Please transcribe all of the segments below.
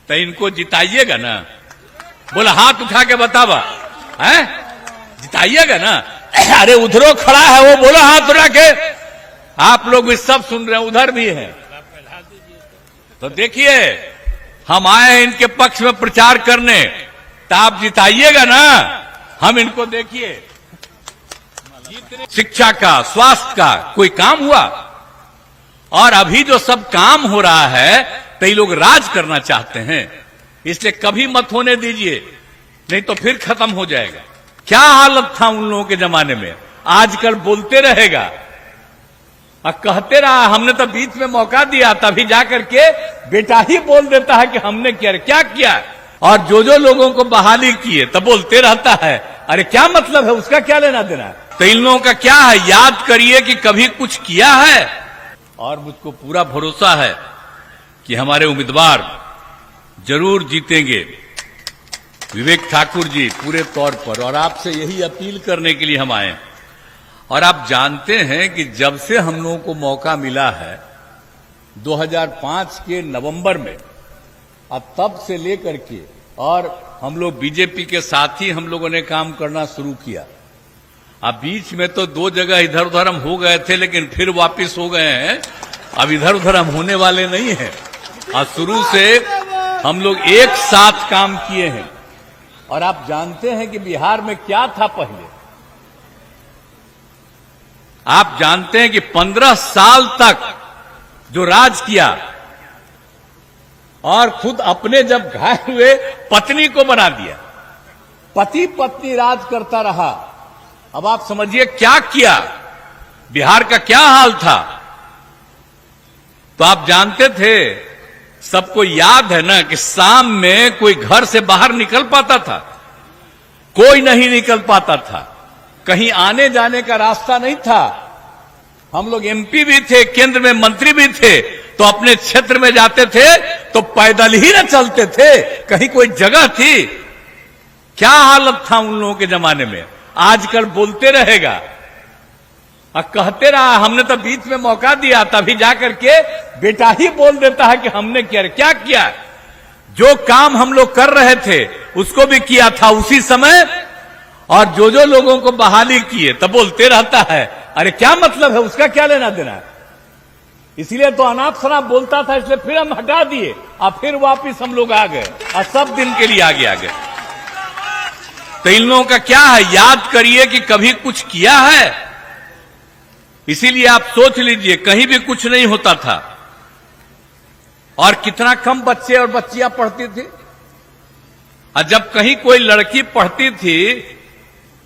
तो इनको जिताइएगा ना? बोला हाथ उठा के बतावा, है जिताइएगा ना? अरे उधरो खड़ा है वो, बोला हाथ उठा के। आप लोग भी सब सुन रहे हैं, उधर भी है। तो देखिए हम आए हैं इनके पक्ष में प्रचार करने, तो आप जिताइएगा ना? हम इनको देखिए शिक्षा का, स्वास्थ्य का कोई काम हुआ? और अभी जो सब काम हो रहा है तो ये लोग राज करना चाहते हैं, इसलिए कभी मत होने दीजिए, नहीं तो फिर खत्म हो जाएगा। क्या हालत था उन लोगों के जमाने में, आजकल बोलते रहेगा और कहते रहा। हमने तो बीच में मौका दिया, तभी जाकर के बेटा ही बोल देता है कि हमने क्या किया। और जो लोगों को बहाली किए तब बोलते रहता है, अरे क्या मतलब है, उसका क्या लेना देना। तो इन लोगों का क्या है, याद करिए कि कभी कुछ किया है। और मुझको पूरा भरोसा है कि हमारे उम्मीदवार जरूर जीतेंगे, विवेक ठाकुर जी पूरे तौर पर। और आपसे यही अपील करने के लिए हम आए। और आप जानते हैं कि जब से हम लोगों को मौका मिला है 2005 के नवंबर में, अब तब से लेकर के, और हम लोग बीजेपी के साथ ही हम लोगों ने काम करना शुरू किया। अब बीच में तो 2 जगह इधर उधर हम हो गए थे, लेकिन फिर वापस हो गए हैं। अब इधर उधर हम होने वाले नहीं हैं। और शुरू से हम लोग एक साथ काम किए हैं। और आप जानते हैं कि बिहार में क्या था पहले। आप जानते हैं कि 15 साल तक जो राज किया, और खुद अपने जब घायल हुए पत्नी को बना दिया, पति पत्नी राज करता रहा। अब आप समझिए क्या किया, बिहार का क्या हाल था। तो आप जानते थे, सबको याद है ना कि शाम में कोई घर से बाहर निकल पाता था? कोई नहीं निकल पाता था। कहीं आने जाने का रास्ता नहीं था। हम लोग एमपी भी थे, केंद्र में मंत्री भी थे, तो अपने क्षेत्र में जाते थे तो पैदल ही न चलते थे, कहीं कोई जगह थी? क्या हालत था उन लोगों के जमाने में। आजकल बोलते रहेगा और कहते रहा, हमने तो बीच में मौका दिया, तभी जाकर के बेटा ही बोल देता है कि हमने क्या किया। जो काम हम लोग कर रहे थे उसको भी किया था उसी समय। और जो लोगों को बहाली किए तब बोलते रहता है, अरे क्या मतलब है, उसका क्या लेना देना। इसलिए तो अनाप शनाप बोलता था, इसलिए फिर हम हटा दिए और फिर वापिस हम लोग आ गए और सब दिन के लिए आगे आ गए। तो इन लोगों का क्या है, याद करिए कि कभी कुछ किया है। इसीलिए आप सोच लीजिए, कहीं भी कुछ नहीं होता था। और कितना कम बच्चे और बच्चियां पढ़ती थी। और जब कहीं कोई लड़की पढ़ती थी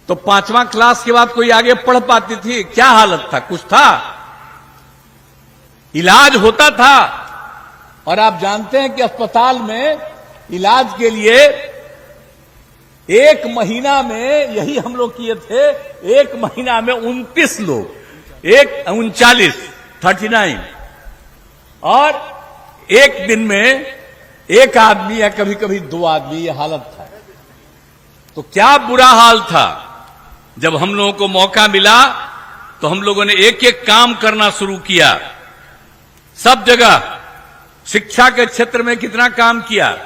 तो 5वां क्लास के बाद कोई आगे पढ़ पाती थी? क्या हालत था, कुछ था? इलाज होता था। और आप जानते हैं कि अस्पताल में इलाज के लिए 1 महीना में, यही हम लोग किए थे, 1 महीना में 29 लोग, 39, और 1 दिन में 1 आदमी या कभी कभी 2 आदमी, ये हालत था। तो क्या बुरा हाल था। जब हम लोगों को मौका मिला तो हम लोगों ने एक एक काम करना शुरू किया। सब जगह शिक्षा के क्षेत्र में कितना काम किया,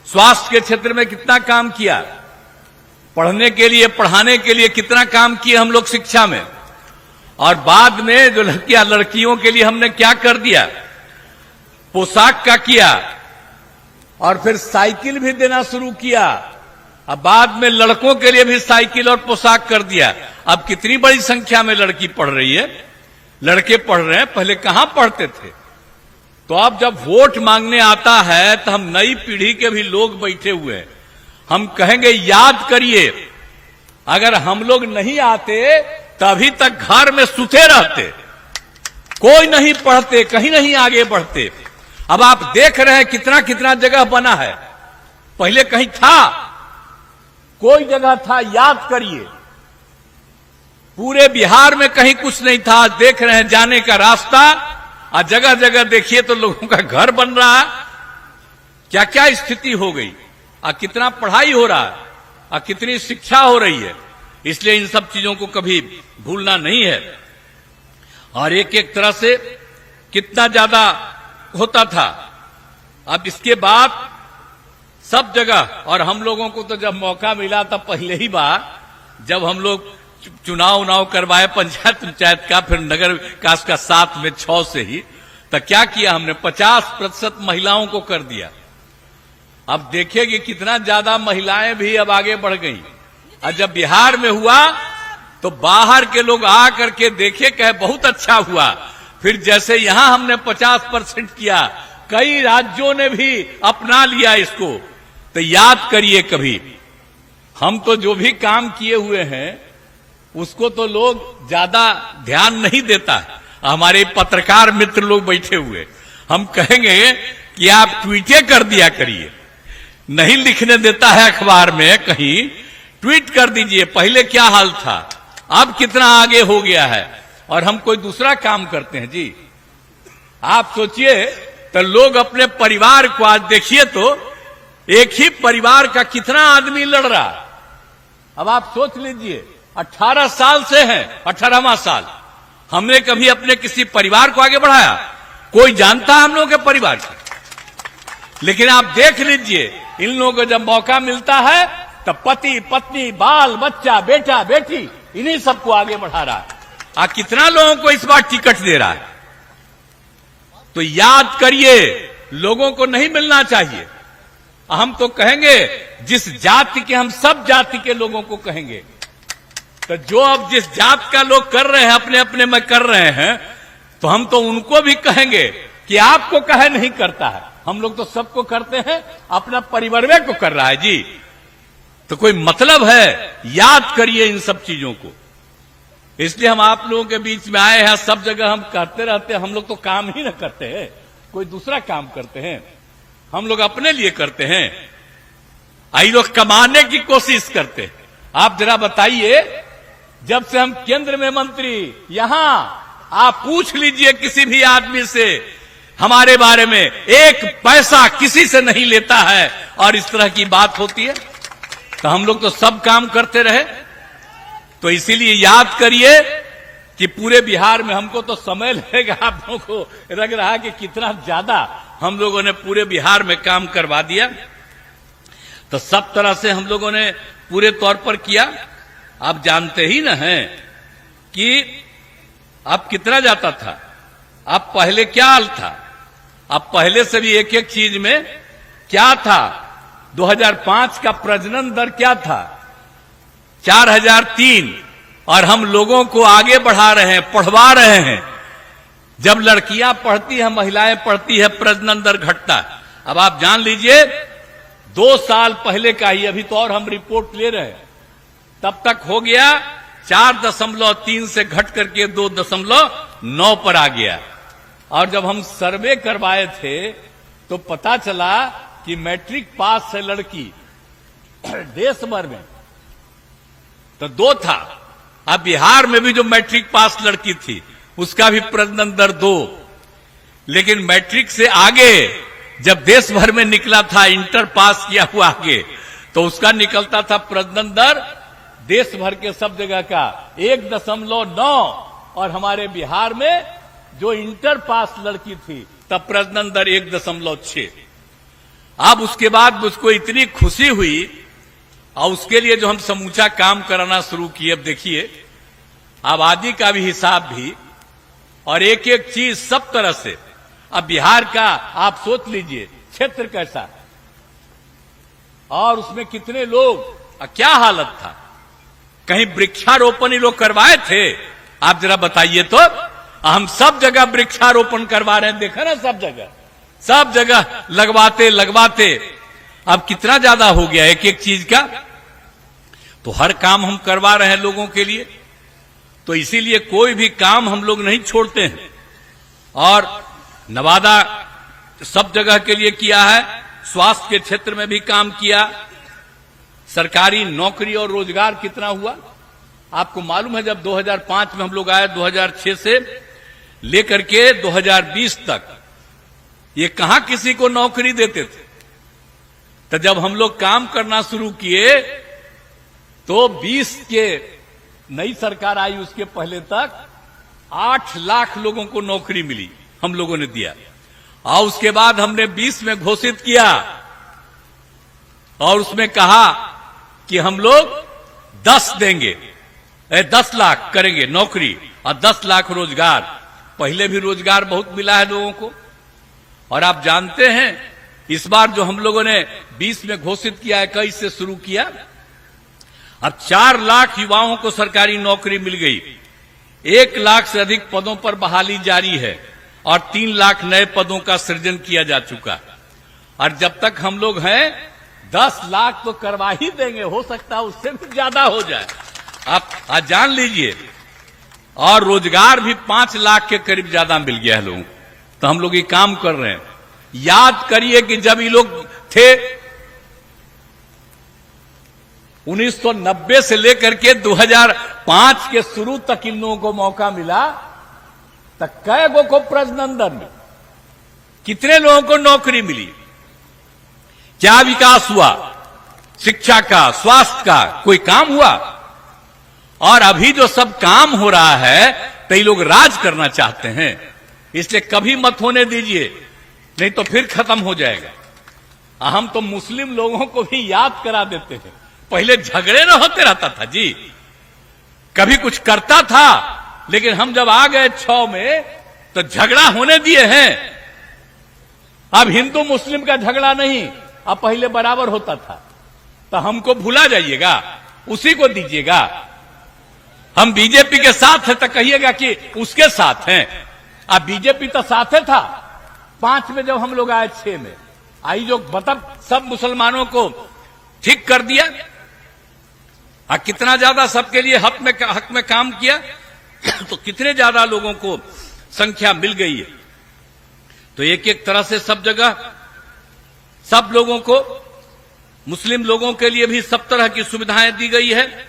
स्वास्थ्य के क्षेत्र में कितना काम किया, पढ़ने के लिए, पढ़ाने के लिए कितना काम किए हम लोग शिक्षा में। और बाद में जो लड़कियों के लिए हमने क्या कर दिया, पोशाक का किया, और फिर साइकिल भी देना शुरू किया। अब बाद में लड़कों के लिए भी साइकिल और पोशाक कर दिया। अब कितनी बड़ी संख्या में लड़की पढ़ रही है, लड़के पढ़ रहे हैं, पहले कहां पढ़ते थे। तो अब जब वोट मांगने आता है तो हम नई पीढ़ी के भी लोग बैठे हुए हैं, हम कहेंगे याद करिए, अगर हम लोग नहीं आते तभी तक घर में सुते रहते, कोई नहीं पढ़ते, कहीं नहीं आगे बढ़ते। अब आप देख रहे हैं कितना कितना जगह बना है, पहले कहीं था, कोई जगह था, याद करिए। पूरे बिहार में कहीं कुछ नहीं था। देख रहे हैं जाने का रास्ता, और जगह जगह देखिए तो लोगों का घर बन रहा है। क्या क्या स्थिति हो गई, और कितना पढ़ाई हो रहा है, और कितनी शिक्षा हो रही है। इसलिए इन सब चीजों को कभी भूलना नहीं है। और एक एक तरह से कितना ज्यादा होता था। अब इसके बाद सब जगह। और हम लोगों को तो जब मौका मिला तब पहले ही बार जब हम लोग चुनाव करवाए पंचायत का, फिर नगर कास का 7 में 6 से ही, तो क्या किया हमने 50% महिलाओं को कर दिया। अब देखिए कितना ज्यादा महिलाएं भी अब आगे बढ़ गई। और जब बिहार में हुआ तो बाहर के लोग आ करके देखे, कहे बहुत अच्छा हुआ। फिर जैसे यहां हमने 50% किया, कई राज्यों ने भी अपना लिया इसको। तो याद करिए, कभी हम तो जो भी काम किए हुए हैं उसको तो लोग ज्यादा ध्यान नहीं देता है। हमारे पत्रकार मित्र लोग बैठे हुए, हम कहेंगे कि आप ट्वीटें कर दिया करिए, नहीं लिखने देता है अखबार में, कहीं ट्वीट कर दीजिए। पहले क्या हाल था, अब कितना आगे हो गया है। और हम कोई दूसरा काम करते हैं जी। आप सोचिए, तो लोग अपने परिवार को आज देखिए, तो एक ही परिवार का कितना आदमी लड़ रहा। अब आप सोच लीजिए, 18 साल से है, 18वां साल हमने कभी अपने किसी परिवार को आगे बढ़ाया? कोई जानता है हम लोगों के परिवार को? लेकिन आप देख लीजिए, इन लोगों को जब मौका मिलता है तो पति पत्नी बाल बच्चा बेटा बेटी इन्हीं सबको आगे बढ़ा रहा है। कितना लोगों को इस बार टिकट दे रहा है। तो याद करिए, लोगों को नहीं मिलना चाहिए। हम तो कहेंगे जिस जाति के, हम सब जाति के लोगों को कहेंगे। तो जो अब जिस जात का लोग कर रहे हैं, अपने अपने में कर रहे हैं, तो हम तो उनको भी कहेंगे कि आपको कहे नहीं करता है। हम लोग तो सबको करते हैं, अपना परिवार को कर रहा है जी। तो कोई मतलब है? याद करिए इन सब चीजों को। इसलिए हम आप लोगों के बीच में आए हैं। सब जगह हम करते रहते हैं। हम लोग तो काम ही ना करते हैं, कोई दूसरा काम करते हैं। हम लोग अपने लिए करते हैं, आई लोग कमाने की कोशिश करते हैं। आप जरा बताइए, जब से हम केंद्र में मंत्री, यहां आप पूछ लीजिए किसी भी आदमी से हमारे बारे में, एक पैसा किसी से नहीं लेता है। और इस तरह की बात होती है। तो हम लोग तो सब काम करते रहे। तो इसीलिए याद करिए कि पूरे बिहार में, हमको तो समय लगेगा, आप लोगों को लग रहा है कि कितना ज्यादा हम लोगों ने पूरे बिहार में काम करवा दिया। तो सब तरह से हम लोगों ने पूरे तौर पर किया। आप जानते ही ना हैं कि अब कितना जाता था। अब पहले क्या हाल था, अब पहले से भी एक एक चीज में क्या था। 2005 का प्रजनन दर क्या था, 4003। और हम लोगों को आगे बढ़ा रहे हैं, पढ़वा रहे हैं। जब लड़कियां पढ़ती हैं, महिलाएं पढ़ती है, प्रजनन दर घटता है। अब आप जान लीजिए, 2 साल पहले का ही, अभी तो और हम रिपोर्ट ले रहे हैं, तब तक हो गया 4.3 से घट करके 2.9 पर आ गया। और जब हम सर्वे करवाए थे तो पता चला कि मैट्रिक पास है लड़की देश भर में तो 2 था। अब बिहार में भी जो मैट्रिक पास लड़की थी उसका भी प्रजनन दर 2। लेकिन मैट्रिक से आगे जब देश भर में निकला था, इंटर पास किया हुआ आगे, तो उसका निकलता था प्रजनन दर देश भर के सब जगह का 1.9। और हमारे बिहार में जो इंटर पास लड़की थी तब प्रजनन दर 1.6। अब उसके बाद उसको इतनी खुशी हुई और उसके लिए जो हम समूचा काम कराना शुरू किए। अब देखिए, आबादी का भी हिसाब भी और एक एक चीज सब तरह से। अब बिहार का आप सोच लीजिए क्षेत्र कैसा और उसमें कितने लोग, क्या हालत था। कहीं वृक्षारोपण ही लोग करवाए थे? आप जरा बताइए तो। हम सब जगह वृक्षारोपण करवा रहे हैं, देखा ना, सब जगह लगवाते। अब कितना ज्यादा हो गया एक एक चीज का। तो हर काम हम करवा रहे हैं लोगों के लिए। तो इसीलिए कोई भी काम हम लोग नहीं छोड़ते हैं। और नवादा सब जगह के लिए किया है, स्वास्थ्य के क्षेत्र में भी काम किया। सरकारी नौकरी और रोजगार कितना हुआ आपको मालूम है। जब 2005 में हम लोग आए, 2006 से लेकर के 2020 तक ये कहां किसी को नौकरी देते थे। तो जब हम लोग काम करना शुरू किए तो 20 के नई सरकार आई, उसके पहले तक 8 लाख लोगों को नौकरी मिली, हम लोगों ने दिया। और उसके बाद हमने 20 में घोषित किया और उसमें कहा कि हम लोग 10 देंगे, 10 लाख करेंगे नौकरी और 10 लाख रोजगार। पहले भी रोजगार बहुत मिला है लोगों को। और आप जानते हैं इस बार जो हम लोगों ने 20 में घोषित किया है, 21 से शुरू किया, अब 4 लाख युवाओं को सरकारी नौकरी मिल गई। 1 लाख से अधिक पदों पर बहाली जारी है और 3 लाख नए पदों का सृजन किया जा चुका। और जब तक हम लोग हैं 10 लाख तो करवा ही देंगे, हो सकता है उससे भी ज्यादा हो जाए, आप आज जान लीजिए। और रोजगार भी 5 लाख के करीब ज्यादा मिल गया है लोगों को। तो हम लोग ये काम कर रहे हैं। याद करिए कि जब ये लोग थे 1990 से लेकर के 2005 के शुरू तक इन लोगों को मौका मिला, तक कई गो को प्रजनंदन में कितने लोगों को नौकरी मिली, क्या विकास हुआ, शिक्षा का, स्वास्थ्य का, कोई काम हुआ? और अभी जो सब काम हो रहा है तो ये लोग राज करना चाहते हैं, इसलिए कभी मत होने दीजिए, नहीं तो फिर खत्म हो जाएगा। हम तो मुस्लिम लोगों को भी याद करा देते हैं, पहले झगड़े न होते रहता था जी, कभी कुछ करता था, लेकिन हम जब आ गए 6 में तो झगड़ा होने दिए हैं। अब हिंदू मुस्लिम का झगड़ा नहीं, अब पहले बराबर होता था। तो हमको भुला जाइएगा, उसी को दीजिएगा। हम बीजेपी के साथ है तो कहिएगा कि उसके साथ हैं। अब बीजेपी तो साथे था 5 में, जब हम लोग आए 6 में आई जो मतलब सब मुसलमानों को ठीक कर दिया और कितना ज्यादा सबके लिए हक में काम किया, तो कितने ज्यादा लोगों को संख्या मिल गई है। तो एक एक तरह से सब जगह सब लोगों को, मुस्लिम लोगों के लिए भी सब तरह की सुविधाएं दी गई है,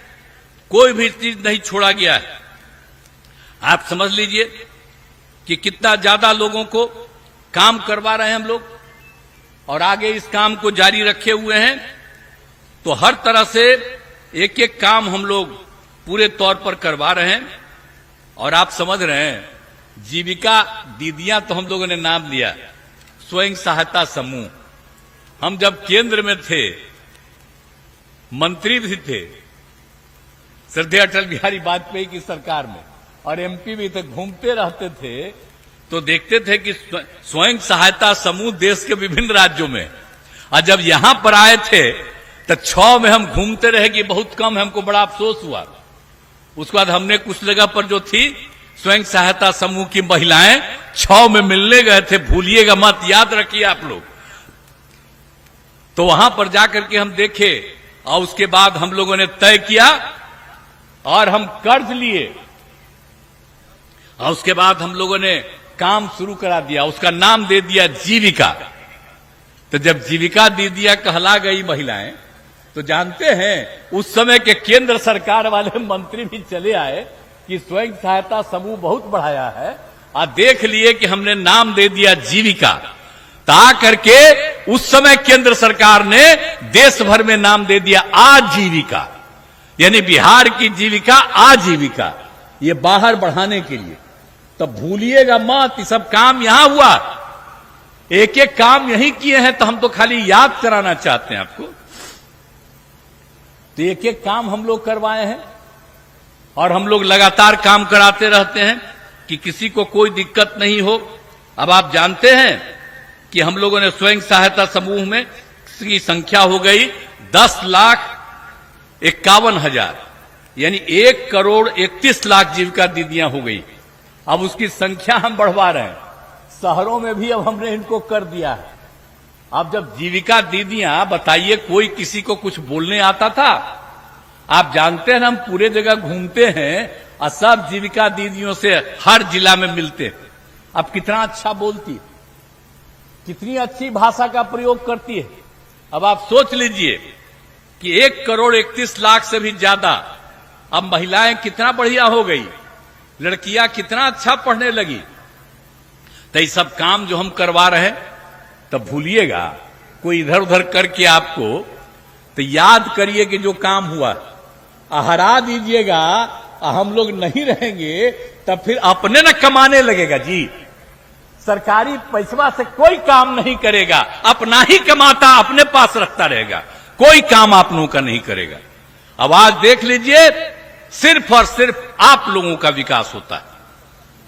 कोई भी चीज नहीं छोड़ा गया है। आप समझ लीजिए कि कितना ज्यादा लोगों को काम करवा रहे हैं हम लोग, और आगे इस काम को जारी रखे हुए हैं। तो हर तरह से एक एक काम हम लोग पूरे तौर पर करवा रहे हैं। और आप समझ रहे हैं, जीविका दीदियां तो हम लोगों ने नाम लिया, स्वयं सहायता समूह। हम जब केंद्र में थे, मंत्री भी थे श्रद्धेय अटल बिहारी वाजपेयी की सरकार में, और एमपी भी थे, घूमते रहते थे तो देखते थे कि स्वयं सहायता समूह देश के विभिन्न राज्यों में। और जब यहां पर आए थे तो 6 में हम घूमते रहे कि बहुत कम है, हमको बड़ा अफसोस हुआ। उसके बाद हमने कुछ जगह पर जो थी स्वयं सहायता समूह की महिलाएं 6 में मिलने गए थे, भूलिएगा मत, याद रखिए आप लोग। तो वहां पर जाकर के हम देखे और उसके बाद हम लोगों ने तय किया और हम कर्ज लिए और उसके बाद हम लोगों ने काम शुरू करा दिया, उसका नाम दे दिया जीविका। तो जब जीविका दीदियां कहला गई महिलाएं, तो जानते हैं उस समय के केंद्र सरकार वाले मंत्री भी चले आए कि स्वयं सहायता समूह बहुत बढ़ाया है, और देख लिए कि हमने नाम दे दिया जीविका। ता करके उस समय केंद्र सरकार ने देश भर में नाम दे दिया आजीविका, यानी बिहार की जीविका आजीविका, ये बाहर बढ़ाने के लिए। तो भूलिएगा मत, ये सब काम यहां हुआ, एक एक काम यही किए हैं। तो हम तो खाली याद कराना चाहते हैं आपको। तो एक एक काम हम लोग करवाए हैं और हम लोग लगातार काम कराते रहते हैं कि किसी को कोई दिक्कत नहीं हो। अब आप जानते हैं कि हम लोगों ने स्वयं सहायता समूह में की संख्या हो गई 10,51,000, यानी 1,31,00,000 जीविका दीदियां हो गई। अब उसकी संख्या हम बढ़वा रहे हैं, शहरों में भी अब हमने इनको कर दिया है। अब जब जीविका दीदियां, बताइए कोई किसी को कुछ बोलने आता था? आप जानते हैं ना, हम पूरे जगह घूमते हैं और सब जीविका दीदियों से हर जिला में मिलते हैं। अब कितना अच्छा बोलती है, कितनी अच्छी भाषा का प्रयोग करती है। अब आप सोच लीजिए कि 1,31,00,000 से भी ज्यादा अब महिलाएं कितना बढ़िया हो गई, लड़कियां कितना अच्छा पढ़ने लगी। तो ये सब काम जो हम करवा रहे हैं, तब भूलिएगा कोई इधर उधर करके आपको, तो याद करिए कि जो काम हुआ हरा दीजिएगा। हम लोग नहीं रहेंगे तब फिर अपने न कमाने लगेगा जी। सरकारी पैसा से कोई काम नहीं करेगा, अपना ही कमाता अपने पास रखता रहेगा, कोई काम आप लोगों का नहीं करेगा। अब आज देख लीजिए, सिर्फ और सिर्फ आप लोगों का विकास होता है।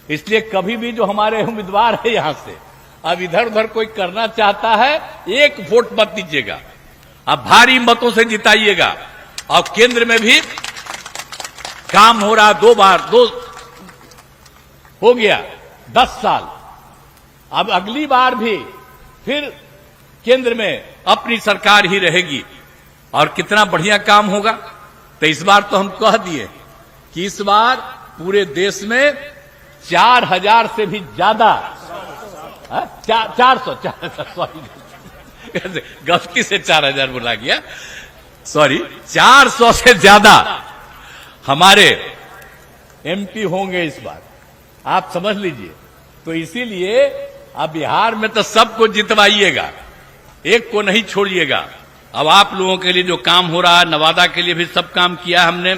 इसलिए कभी भी जो हमारे उम्मीदवार है यहां से, अब इधर उधर कोई करना चाहता है, एक वोट मत दीजिएगा, अब भारी मतों से जिताइएगा। और केंद्र में भी काम हो रहा, दो हो गया 10 साल, अब अगली बार भी फिर केंद्र में अपनी सरकार ही रहेगी और कितना बढ़िया काम होगा। तो इस बार तो हम कह दिए कि इस बार पूरे देश में 4000 से भी ज्यादा, 400 सॉरी गलती से 4000 बोला गया, सॉरी 400 से ज्यादा हमारे एमपी होंगे इस बार, आप समझ लीजिए। तो इसीलिए अब बिहार में तो सबको जितवाइएगा, एक को नहीं छोड़िएगा। अब आप लोगों के लिए जो काम हो रहा है, नवादा के लिए भी सब काम किया हमने,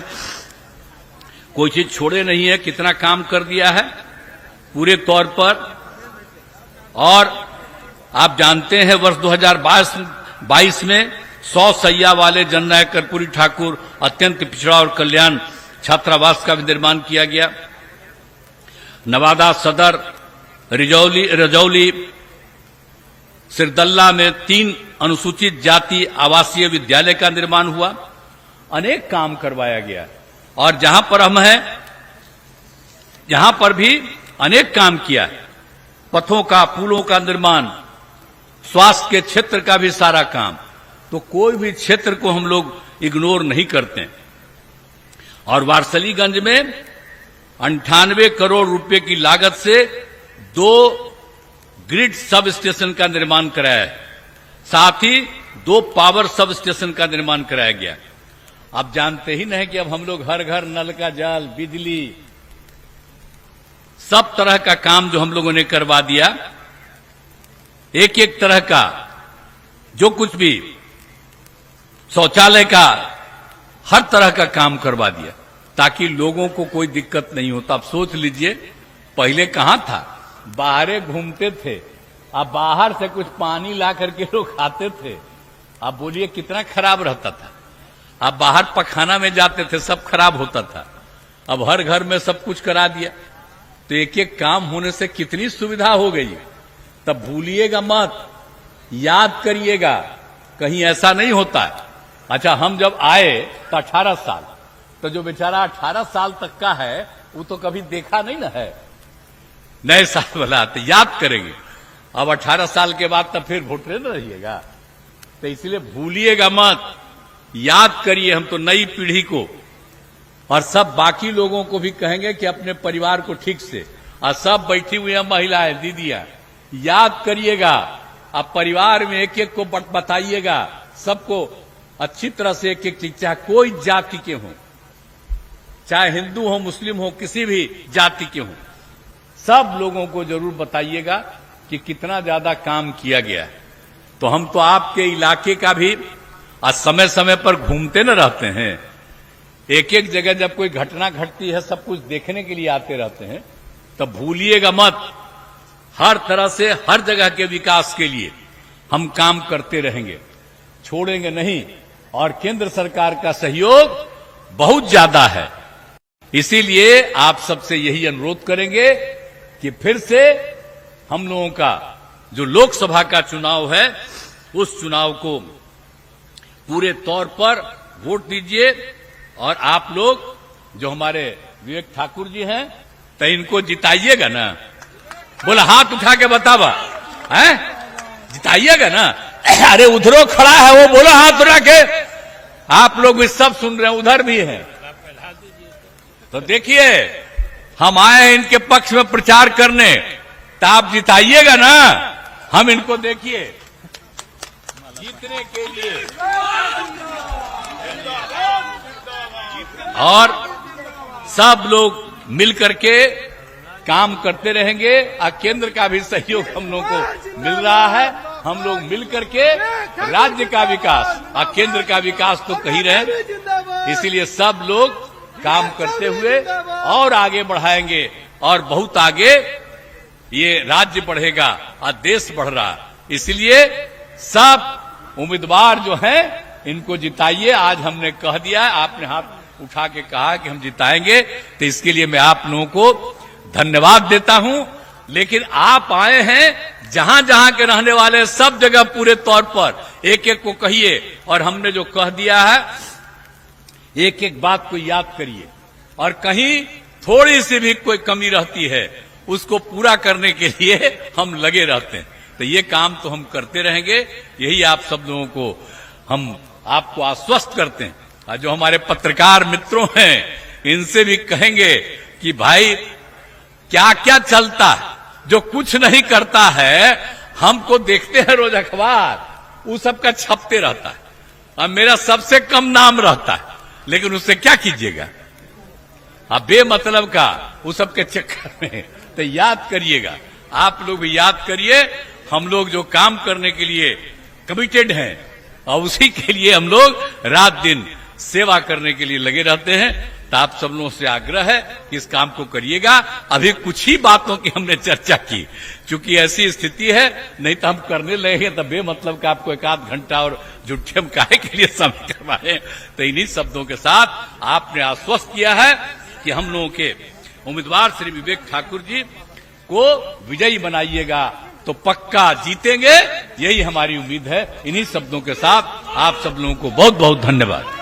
कोई चीज छोड़े नहीं है, कितना काम कर दिया है पूरे तौर पर। और आप जानते हैं वर्ष 2022 में 100 सैया वाले जननायक कर्पूरी ठाकुर अत्यंत पिछड़ा और कल्याण छात्रावास का भी निर्माण किया गया। नवादा सदर, रजौली, सिरदल्ला में 3 अनुसूचित जाति आवासीय विद्यालय का निर्माण हुआ। अनेक काम करवाया गया और जहां पर हम हैं, यहां पर भी अनेक काम किया है। पथों का, पुलों का निर्माण, स्वास्थ्य के क्षेत्र का भी सारा काम। तो कोई भी क्षेत्र को हम लोग इग्नोर नहीं करते। और वारसलीगंज में 98 करोड़ रुपए की लागत से 2 ग्रिड सब स्टेशन का निर्माण कराया है, साथ ही 2 पावर सब स्टेशन का निर्माण कराया गया। आप जानते ही नहीं कि अब हम लोग हर घर नल का जल, बिजली, सब तरह का काम जो हम लोगों ने करवा दिया, एक एक तरह का जो कुछ भी, शौचालय का हर तरह का काम करवा दिया ताकि लोगों को कोई दिक्कत नहीं होता। अब सोच लीजिए, पहले कहां था, बाहरे घूमते थे, अब बाहर से कुछ पानी ला करके लोग खाते थे। अब बोलिए कितना खराब रहता था। अब बाहर पखाना में जाते थे, सब खराब होता था। अब हर घर में सब कुछ करा दिया, तो एक एक काम होने से कितनी सुविधा हो गई। तब भूलिएगा मत, याद करिएगा, कहीं ऐसा नहीं होता है। अच्छा, हम जब आए तो 18 साल, तो जो बेचारा 18 साल तक का है वो तो कभी देखा नहीं ना है। नए साल वाला आते याद करेंगे, अब 18 साल के बाद तब फिर वोटर न रहिएगा। तो इसलिए भूलिएगा मत, याद करिए। हम तो नई पीढ़ी को और सब बाकी लोगों को भी कहेंगे कि अपने परिवार को ठीक से, और सब बैठी हुई हैं महिलाएं, दीदियां, याद करिएगा। अब परिवार में एक एक को बताइएगा, सबको अच्छी तरह से एक एक चीज, चाहे कोई जाति के हों, चाहे हिंदू हो, मुस्लिम हो, किसी भी जाति के हों, सब लोगों को जरूर बताइएगा कि कितना ज्यादा काम किया गया है। तो हम तो आपके इलाके का भी आज समय समय पर घूमते न रहते हैं। एक एक जगह जब कोई घटना घटती है, सब कुछ देखने के लिए आते रहते हैं। तब भूलिएगा मत, हर तरह से हर जगह के विकास के लिए हम काम करते रहेंगे, छोड़ेंगे नहीं। और केंद्र सरकार का सहयोग बहुत ज्यादा है। इसीलिए आप सबसे यही अनुरोध करेंगे कि फिर से हम लोगों का जो लोकसभा का चुनाव है, उस चुनाव को पूरे तौर पर वोट दीजिए। और आप लोग जो हमारे विवेक ठाकुर जी हैं, तो इनको जिताइएगा ना। बोला हाथ उठा के बतावा, है जिताइएगा ना। अरे उधरों खड़ा है वो, बोला हाथ उठा के। आप लोग भी सब सुन रहे हैं, उधर भी हैं। तो देखिए, हम आए हैं इनके पक्ष में प्रचार करने, तो आप जिताइएगा ना। हम इनको देखिए जीतने के लिए, और सब लोग मिल करके काम करते रहेंगे। और केंद्र का भी सहयोग हम लोगों को मिल रहा है। हम लोग मिल करके राज्य का विकास और केंद्र का विकास तो कही रहे, इसीलिए सब लोग काम करते हुए और आगे बढ़ाएंगे, और बहुत आगे ये राज्य बढ़ेगा और देश बढ़ रहा। इसलिए सब उम्मीदवार जो हैं इनको जिताइए। आज हमने कह दिया है, आपने हाथ उठा के कहा कि हम जिताएंगे, तो इसके लिए मैं आप लोगों को धन्यवाद देता हूं। लेकिन आप आए हैं, जहां जहां के रहने वाले सब जगह पूरे तौर पर एक एक को कहिए, और हमने जो कह दिया है एक एक बात को याद करिए, और कहीं थोड़ी सी भी कोई कमी रहती है उसको पूरा करने के लिए हम लगे रहते हैं। तो ये काम तो हम करते रहेंगे, यही आप सब लोगों को हम आपको आश्वस्त करते हैं। और जो हमारे पत्रकार मित्रों हैं, इनसे भी कहेंगे कि भाई क्या क्या चलता है, जो कुछ नहीं करता है, हमको देखते हैं रोज अखबार, वो सबका छपते रहता है, और मेरा सबसे कम नाम रहता है, लेकिन उससे क्या कीजिएगा अब बेमतलब का वो सबके चक्कर में। तो याद करिएगा, आप लोग भी याद करिए, हम लोग जो काम करने के लिए कमिटेड हैं, और उसी के लिए हम लोग रात दिन सेवा करने के लिए लगे रहते हैं। तो आप सब लोगों से आग्रह है कि इस काम को करिएगा। अभी कुछ ही बातों की हमने चर्चा की, चूंकि ऐसी स्थिति है, नहीं तो हम करने लगे तो बेमतलब का आपको एक आध घंटा और जुट्ठे हम काहे के लिए समय करवाए। तो इन्हीं शब्दों के साथ आपने आश्वस्त किया है कि हम लोगों के उम्मीदवार श्री विवेक ठाकुर जी को विजयी बनाइएगा, तो पक्का जीतेंगे, यही हमारी उम्मीद है। इन्हीं शब्दों के साथ आप सब लोगों को बहुत बहुत धन्यवाद।